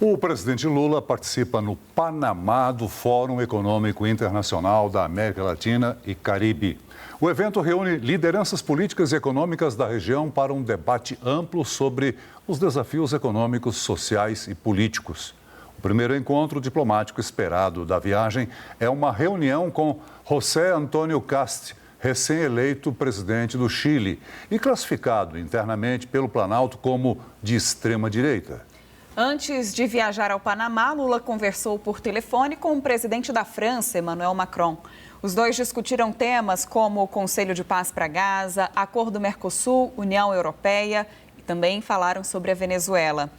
O presidente Lula participa no Panamá do Fórum Econômico Internacional da América Latina e Caribe. O evento reúne lideranças políticas e econômicas da região para um debate amplo sobre os desafios econômicos, sociais e políticos. O primeiro encontro diplomático esperado da viagem é uma reunião com José Antônio Kast, recém-eleito presidente do Chile e classificado internamente pelo Planalto como de extrema-direita. Antes de viajar ao Panamá, Lula conversou por telefone com o presidente da França, Emmanuel Macron. Os dois discutiram temas como o Conselho de Paz para Gaza, Acordo Mercosul, União Europeia e também falaram sobre a Venezuela.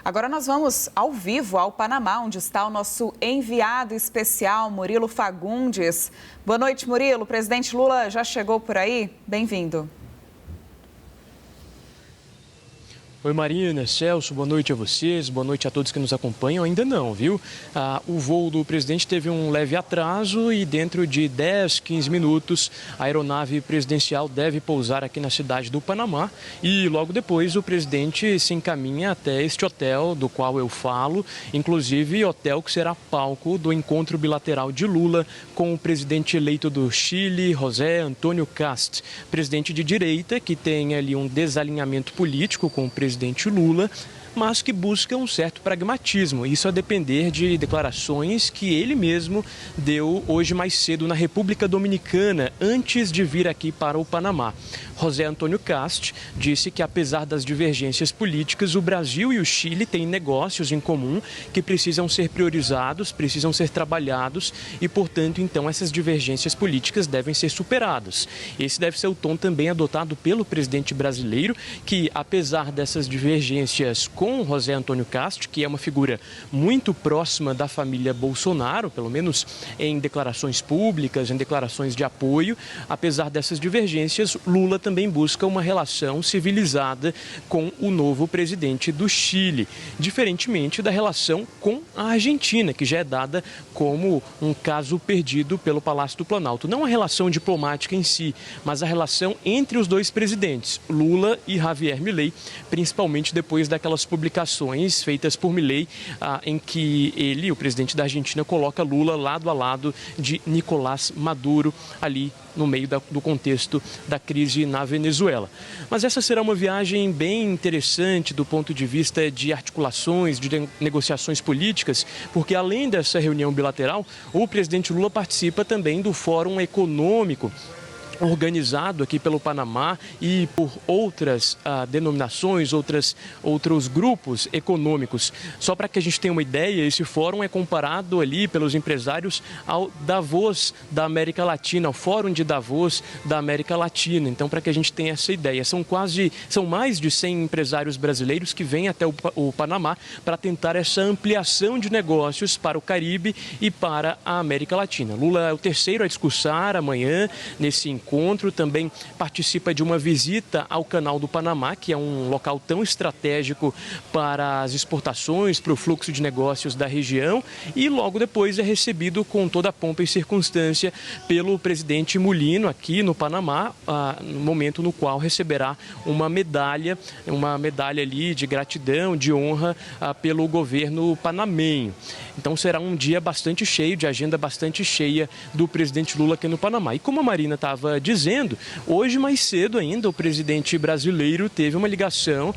Agora nós vamos ao vivo ao Panamá, onde está o nosso enviado especial, Murilo Fagundes. Boa noite, Murilo. O presidente Lula já chegou por aí? Bem-vindo. Oi, Marina, Celso, boa noite a vocês, boa noite a todos que nos acompanham. Ainda não, viu? O voo do presidente teve um leve atraso e dentro de 10, 15 minutos a aeronave presidencial deve pousar aqui na cidade do Panamá e logo depois o presidente se encaminha até este hotel do qual eu falo, inclusive hotel que será palco do encontro bilateral de Lula com o presidente eleito do Chile, José Antônio Kast, presidente de direita que tem ali um desalinhamento político com o presidente Lula, mas que busca um certo pragmatismo, isso a depender de declarações que ele mesmo deu hoje mais cedo na República Dominicana, antes de vir aqui para o Panamá. José Antônio Kast disse que, apesar das divergências políticas, o Brasil e o Chile têm negócios em comum que precisam ser priorizados, precisam ser trabalhados e, portanto, então, essas divergências políticas devem ser superadas. Esse deve ser o tom também adotado pelo presidente brasileiro, que, apesar dessas divergências com José Antônio Kast, que é uma figura muito próxima da família Bolsonaro, pelo menos em declarações públicas, em declarações de apoio, apesar dessas divergências, Lula também busca uma relação civilizada com o novo presidente do Chile, diferentemente da relação com a Argentina, que já é dada como um caso perdido pelo Palácio do Planalto. Não a relação diplomática em si, mas a relação entre os dois presidentes, Lula e Javier Milei, principalmente depois daquelas publicações feitas por Milei, em que ele, o presidente da Argentina, coloca Lula lado a lado de Nicolás Maduro, ali no meio do contexto da crise na Venezuela. Mas essa será uma viagem bem interessante do ponto de vista de articulações, de negociações políticas, porque além dessa reunião bilateral, o presidente Lula participa também do Fórum Econômico organizado aqui pelo Panamá e por outras denominações, outros grupos econômicos. Só para que a gente tenha uma ideia, esse fórum é comparado ali pelos empresários ao Davos da América Latina, ao Fórum de Davos da América Latina. Então, para que a gente tenha essa ideia, são mais de 100 empresários brasileiros que vêm até o Panamá para tentar essa ampliação de negócios para o Caribe e para a América Latina. Lula é o terceiro a discursar amanhã nesse encontro, também participa de uma visita ao Canal do Panamá, que é um local tão estratégico para as exportações, para o fluxo de negócios da região, e logo depois é recebido com toda a pompa e circunstância pelo presidente Mulino aqui no Panamá, no momento no qual receberá uma medalha ali de gratidão, de honra pelo governo panamenho. Então será um dia bastante cheio, de agenda bastante cheia do presidente Lula aqui no Panamá. E como a Marina estava dizendo, hoje mais cedo ainda o presidente brasileiro teve uma ligação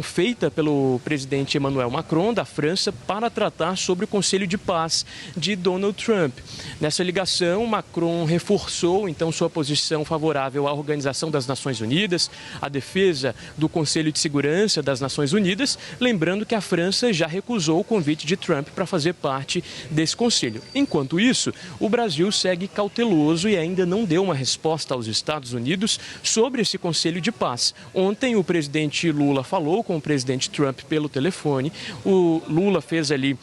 feita pelo presidente Emmanuel Macron da França para tratar sobre o Conselho de Paz de Donald Trump. Nessa ligação, Macron reforçou então sua posição favorável à Organização das Nações Unidas, à defesa do Conselho de Segurança das Nações Unidas, lembrando que a França já recusou o convite de Trump para fazer parte desse conselho. Enquanto isso, o Brasil segue cauteloso e ainda não deu uma resposta aos Estados Unidos sobre esse Conselho de Paz. Ontem, o presidente Lula falou com o presidente Trump pelo telefone. O Lula fez ali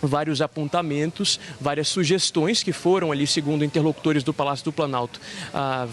vários apontamentos, várias sugestões que foram ali, segundo interlocutores do Palácio do Planalto,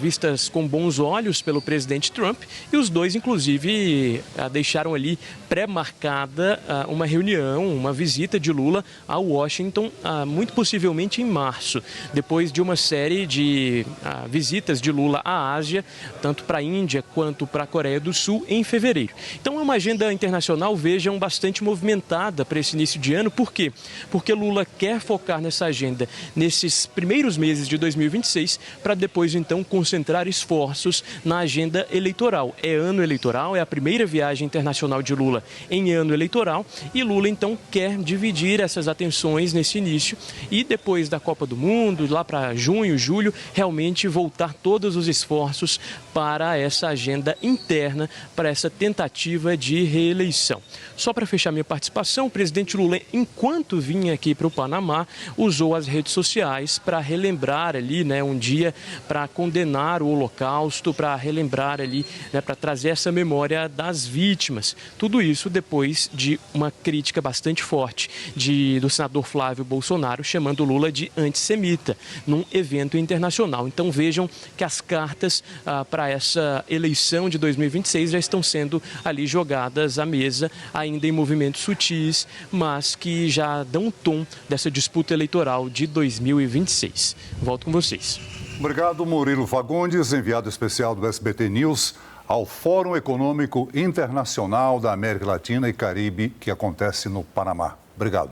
vistas com bons olhos pelo presidente Trump, e os dois, inclusive, deixaram ali pré-marcada uma reunião, uma visita de Lula a Washington, muito possivelmente em março, depois de uma série de visitas de Lula à Ásia, tanto para a Índia quanto para a Coreia do Sul, em fevereiro. Então é uma agenda internacional, vejam, bastante movimentada para esse início de ano. Por quê? Porque Lula quer focar nessa agenda nesses primeiros meses de 2026 para depois, então, concentrar esforços na agenda eleitoral. É ano eleitoral, é a primeira viagem internacional de Lula em ano eleitoral e Lula, então, quer dividir essas atenções nesse início e depois da Copa do Mundo, lá para junho, julho, realmente voltar todos os esforços para essa agenda interna, para essa tentativa de reeleição. Só para fechar minha participação, o presidente Lula, enquanto vinha aqui para o Panamá, usou as redes sociais para relembrar ali, um dia para condenar o Holocausto, para relembrar ali, para trazer essa memória das vítimas. Tudo isso depois de uma crítica bastante forte do senador Flávio Bolsonaro, chamando Lula de antissemita, num evento internacional. Então vejam que as cartas para essa eleição de 2026 já estão sendo ali jogadas à mesa, ainda em movimentos sutis, mas que já dão um tom dessa disputa eleitoral de 2026. Volto com vocês. Obrigado, Murilo Fagundes, enviado especial do SBT News ao Fórum Econômico Internacional da América Latina e Caribe, que acontece no Panamá. Obrigado.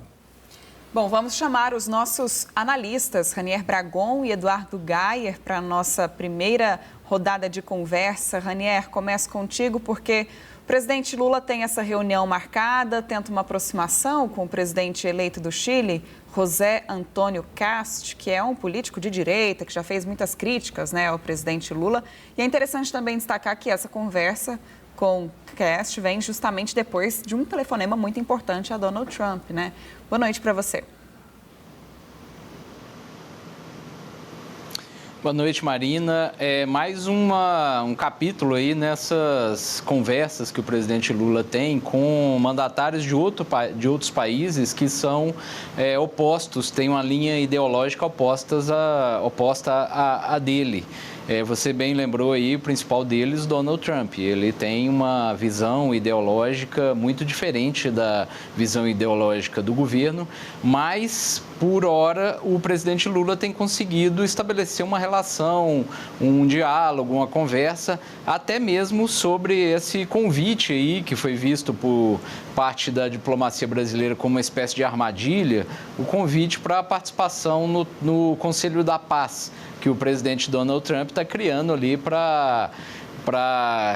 Bom, vamos chamar os nossos analistas, Ranier Bragon e Eduardo Gayer, para a nossa primeira rodada de conversa. Ranier, começo contigo porque o presidente Lula tem essa reunião marcada, tenta uma aproximação com o presidente eleito do Chile, José Antônio Kast, que é um político de direita, que já fez muitas críticas, ao presidente Lula. E é interessante também destacar que essa conversa com Kast vem justamente depois de um telefonema muito importante a Donald Trump, Boa noite para você. Boa noite, Marina. É mais um capítulo aí nessas conversas que o presidente Lula tem com mandatários de outros países que são opostos, têm uma linha ideológica oposta à dele. Você bem lembrou aí, o principal deles, Donald Trump. Ele tem uma visão ideológica muito diferente da visão ideológica do governo, mas, por hora, o presidente Lula tem conseguido estabelecer uma relação, um diálogo, uma conversa, até mesmo sobre esse convite aí, que foi visto por parte da diplomacia brasileira como uma espécie de armadilha, o convite para a participação no Conselho da Paz, que o presidente Donald Trump está criando ali para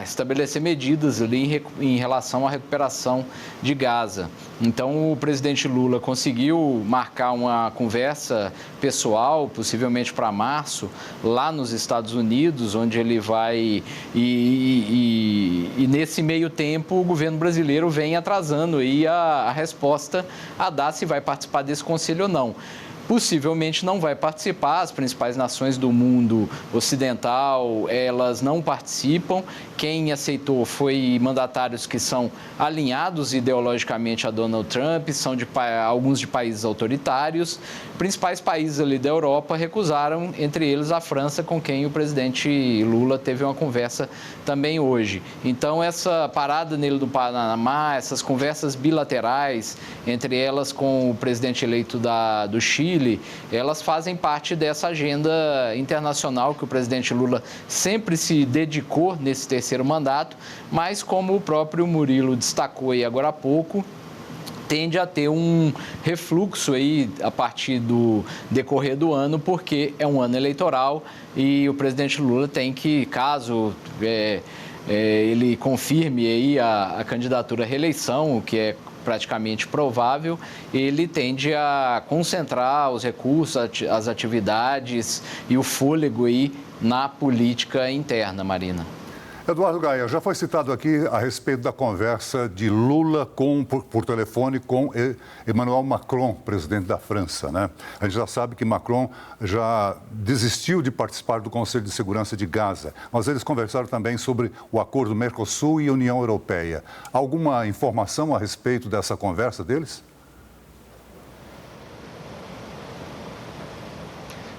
estabelecer medidas ali em relação à recuperação de Gaza. Então, o presidente Lula conseguiu marcar uma conversa pessoal, possivelmente para março, lá nos Estados Unidos, onde ele vai... E nesse meio tempo, o governo brasileiro vem atrasando aí a resposta a dar se vai participar desse conselho ou não. Possivelmente não vai participar, as principais nações do mundo ocidental, elas não participam. Quem aceitou foi mandatários que são alinhados ideologicamente a Donald Trump, são alguns de países autoritários. Principais países ali da Europa recusaram, entre eles a França, com quem o presidente Lula teve uma conversa também hoje. Então, essa parada nele do Panamá, essas conversas bilaterais, entre elas com o presidente eleito do Chile, elas fazem parte dessa agenda internacional que o presidente Lula sempre se dedicou nesse terceiro mandato, mas como o próprio Murilo destacou aí agora há pouco, tende a ter um refluxo aí a partir do decorrer do ano, porque é um ano eleitoral e o presidente Lula tem que, caso ele confirme aí a candidatura à reeleição, o que é praticamente provável, ele tende a concentrar os recursos, as atividades e o fôlego aí na política interna, Marina. Eduardo Gayer, já foi citado aqui a respeito da conversa de Lula por telefone com Emmanuel Macron, presidente da França, A gente já sabe que Macron já desistiu de participar do Conselho de Segurança de Gaza, mas eles conversaram também sobre o acordo Mercosul e União Europeia. Alguma informação a respeito dessa conversa deles?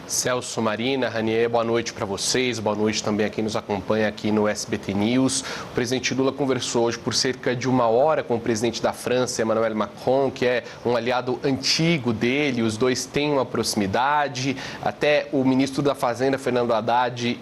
Celso, Marina, Ranier, boa noite para vocês, boa noite também a quem nos acompanha aqui no SBT News. O presidente Lula conversou hoje por cerca de 1 hora com o presidente da França, Emmanuel Macron, que é um aliado antigo dele, os dois têm uma proximidade, até o ministro da Fazenda, Fernando Haddad,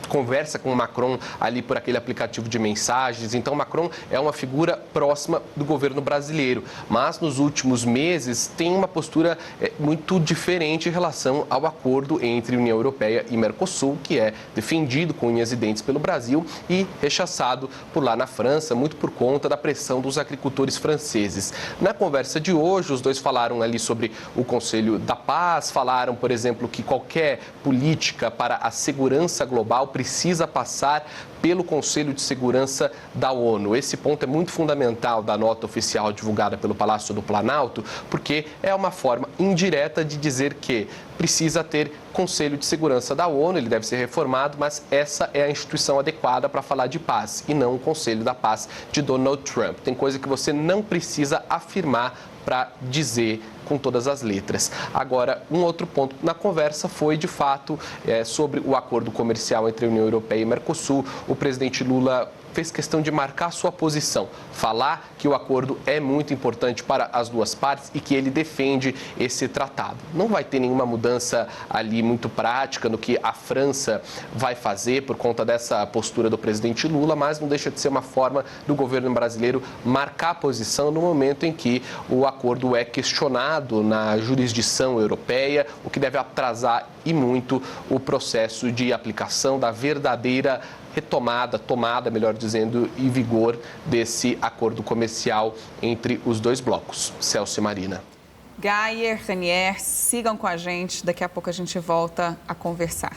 conversa com o Macron ali por aquele aplicativo de mensagens. Então, Macron é uma figura próxima do governo brasileiro, mas nos últimos meses tem uma postura muito diferente em relação ao acordo entre União Europeia e Mercosul, que é defendido com unhas e dentes pelo Brasil e rechaçado por lá na França, muito por conta da pressão dos agricultores franceses. Na conversa de hoje, os dois falaram ali sobre o Conselho da Paz, falaram, por exemplo, que qualquer política para a segurança global precisa passar pelo Conselho de Segurança da ONU. Esse ponto é muito fundamental da nota oficial divulgada pelo Palácio do Planalto, porque é uma forma indireta de dizer que precisa ter Conselho de Segurança da ONU, ele deve ser reformado, mas essa é a instituição adequada para falar de paz e não o Conselho da Paz de Donald Trump. Tem coisa que você não precisa afirmar para dizer com todas as letras. Agora, um outro ponto na conversa foi, de fato, sobre o acordo comercial entre a União Europeia e Mercosul. O presidente Lula fez questão de marcar sua posição, falar que o acordo é muito importante para as duas partes e que ele defende esse tratado. Não vai ter nenhuma mudança ali muito prática no que a França vai fazer por conta dessa postura do presidente Lula, mas não deixa de ser uma forma do governo brasileiro marcar a posição no momento em que o acordo é questionado na jurisdição europeia, o que deve atrasar e muito o processo de aplicação da verdadeira tomada, melhor dizendo, em vigor desse acordo comercial entre os dois blocos. Celso e Marina. Gayer, Ranier, sigam com a gente, daqui a pouco a gente volta a conversar.